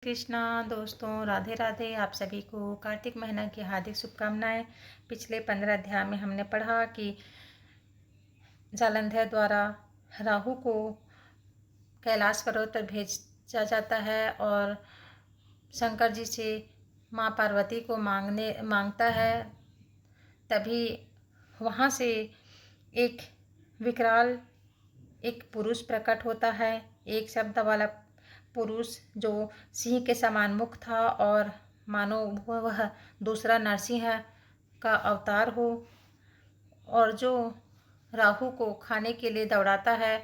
कृष्णा दोस्तों, राधे राधे। आप सभी को कार्तिक महीना की हार्दिक शुभकामनाएं। पिछले 15 अध्याय में हमने पढ़ा कि जालंधर द्वारा राहु को कैलाश पर्वत पर भेजा जाता है और शंकर जी से माँ पार्वती को मांगता है। तभी वहाँ से एक विकराल एक पुरुष प्रकट होता है, एक शब्द वाला पुरुष जो सिंह के समान मुख था और मानो वह दूसरा नरसिंह का अवतार हो, और जो राहु को खाने के लिए दौड़ाता है।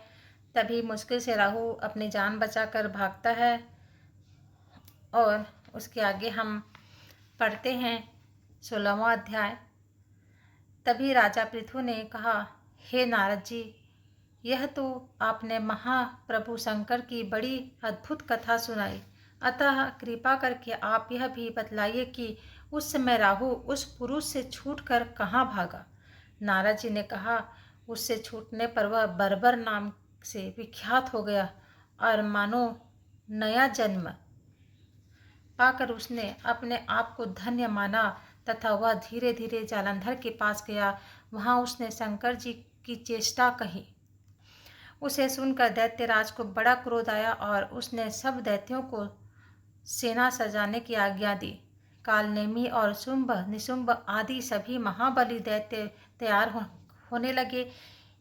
तभी मुश्किल से राहु अपनी जान बचाकर भागता है और उसके आगे हम पढ़ते हैं 16वां अध्याय। तभी राजा पृथु ने कहा, हे नारद जी, यह तो आपने महाप्रभु शंकर की बड़ी अद्भुत कथा सुनाई, अतः कृपा करके आप यह भी बतलाइए कि उस समय राहु उस पुरुष से छूटकर कहाँ भागा। नारद जी ने कहा, उससे छूटने पर वह बर्बर नाम से विख्यात हो गया और मानो नया जन्म पाकर उसने अपने आप को धन्य माना तथा वह धीरे धीरे जालंधर के पास गया। वहाँ उसने शंकर जी की चेष्टा कही। उसे सुनकर दैत्यराज को बड़ा क्रोध आया और उसने सब दैत्यों को सेना सजाने की आज्ञा दी। कालनेमी और शुंभ निशुंभ आदि सभी महाबली दैत्य तैयार होने लगे।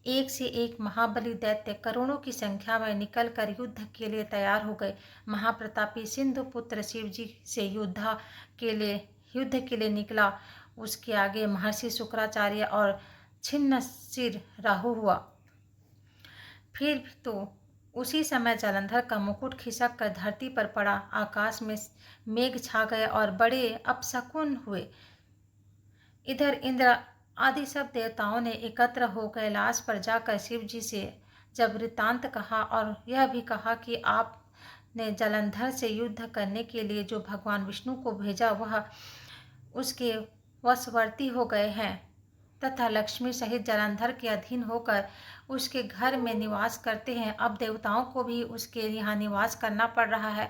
एक से एक महाबली दैत्य करोड़ों की संख्या में निकलकर युद्ध के लिए तैयार हो गए। महाप्रतापी सिंधु पुत्र शिव जी से युद्ध के लिए निकला। उसके आगे महर्षि शुक्राचार्य और छिन्न सिर राहु हुआ। फिर तो उसी समय जालंधर का मुकुट खिसक कर धरती पर पड़ा। आकाश में मेघ छा गए और बड़े अपशकुन हुए। इधर इंद्र आदि सब देवताओं ने एकत्र हो कैलाश पर जाकर शिव जी से जब वृत्तांत कहा और यह भी कहा कि आपने जालंधर से युद्ध करने के लिए जो भगवान विष्णु को भेजा वह उसके वशवर्ती हो गए हैं तथा लक्ष्मी सहित जालंधर के अधीन होकर उसके घर में निवास करते हैं। अब देवताओं को भी उसके यहाँ निवास करना पड़ रहा है।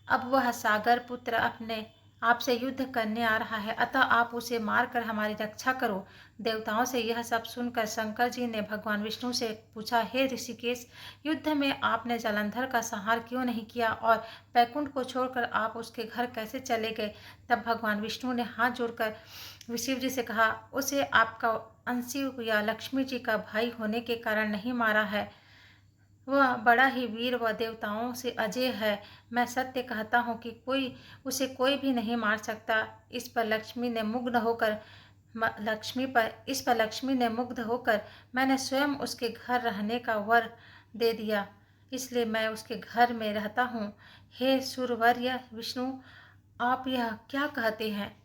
अब वह सागर पुत्र अपने आपसे युद्ध करने आ रहा है, अतः आप उसे मारकर हमारी रक्षा करो। देवताओं से यह सब सुनकर शंकर जी ने भगवान विष्णु से पूछा, हे ऋषिकेश, युद्ध में आपने जालंधर का संहार क्यों नहीं किया और बैकुंठ को छोड़कर आप उसके घर कैसे चले गए। तब भगवान विष्णु ने हाथ जोड़कर शिव जी से कहा, उसे आपका अंशी या लक्ष्मी जी का भाई होने के कारण नहीं मारा है। वह बड़ा ही वीर व देवताओं से अजय है। मैं सत्य कहता हूँ कि कोई भी नहीं मार सकता। इस पर लक्ष्मी ने मुग्ध होकर मैंने स्वयं उसके घर रहने का वर दे दिया, इसलिए मैं उसके घर में रहता हूँ। हे सूरवर्य विष्णु, आप यह क्या कहते हैं।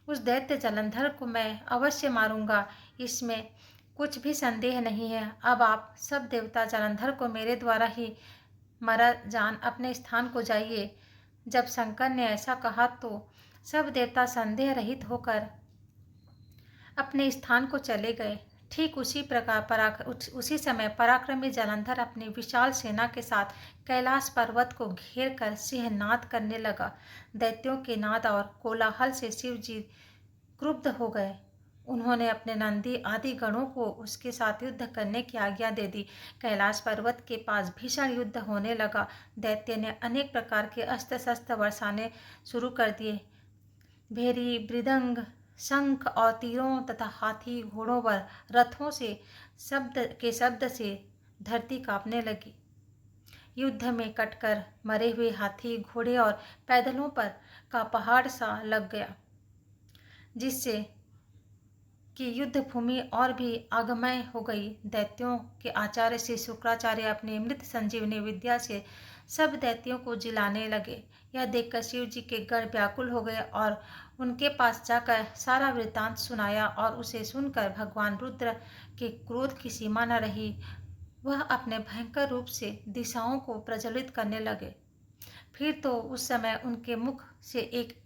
उस दैत्य जालंधर को मैं अवश्य मारूंगा, इसमें कुछ भी संदेह नहीं है। अब आप सब देवता जालंधर को मेरे द्वारा ही मरा जान अपने स्थान को जाइए। जब शंकर ने ऐसा कहा तो सब देवता संदेह रहित होकर अपने स्थान को चले गए। ठीक उसी समय पराक्रमी जालंधर अपनी विशाल सेना के साथ कैलाश पर्वत को घेर कर सिंहनाद करने लगा। दैत्यों के नाद और कोलाहल से शिव जी क्रुद्ध हो गए। उन्होंने अपने नंदी आदि गणों को उसके साथ युद्ध करने की आज्ञा दे दी। कैलाश पर्वत के पास भीषण युद्ध होने लगा। दैत्य ने अनेक प्रकार के अस्त्र शस्त्र बरसाने शुरू कर दिए। भेरी, मृदंग, शंख और तीरों तथा हाथी घोड़ों व रथों से शब्द से धरती कांपने लगी। युद्ध में कटकर मरे हुए हाथी, घोड़े और पैदलों पर का पहाड़ सा लग गया, जिससे कि युद्ध भूमि और भी आगमय हो गई। दैत्यों के आचार्य श्री शुक्राचार्य अपनी मृत संजीवनी विद्या से सब दैत्यों को जिलाने लगे। यह देखकर शिव जी के गण व्याकुल हो गए और उनके पास जाकर सारा वृत्तांत सुनाया और उसे सुनकर भगवान रुद्र के क्रोध की सीमा न रही। वह अपने भयंकर रूप से दिशाओं को प्रज्वलित करने लगे। फिर तो उस समय उनके मुख से एक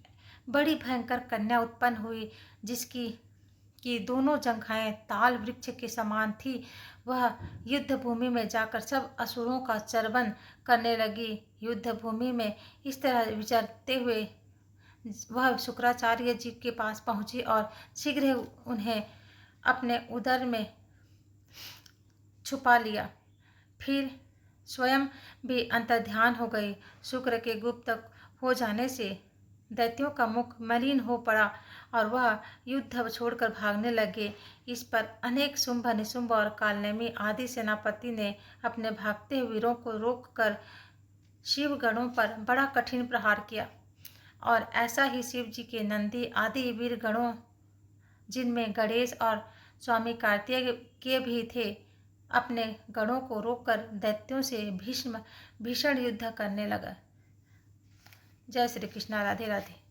बड़ी भयंकर कन्या उत्पन्न हुई, जिसकी कि दोनों जंघाएं ताल वृक्ष के समान थी। वह युद्ध भूमि में जाकर सब असुरों का चर्वण करने लगी। युद्ध भूमि में इस तरह विचरते हुए वह शुक्राचार्य जी के पास पहुंची और शीघ्र ही उन्हें अपने उदर में छुपा लिया। फिर स्वयं भी अंतर्ध्यान हो गई। शुक्र के गुप्त हो जाने से दैत्यों का मुख मलिन हो पड़ा और वह युद्ध छोड़कर भागने लगे। इस पर अनेक शुंभ निशुंभ और कालनेमी आदि सेनापति ने अपने भागते हुए वीरों को रोककर शिवगणों पर बड़ा कठिन प्रहार किया। और ऐसा ही शिव जी के नंदी आदि वीर गणों, जिनमें गणेश और स्वामी कार्तिकेय भी थे, अपने गणों को रोककर दैत्यों से भीषण युद्ध करने लगा। जय श्री कृष्ण। राधे राधे।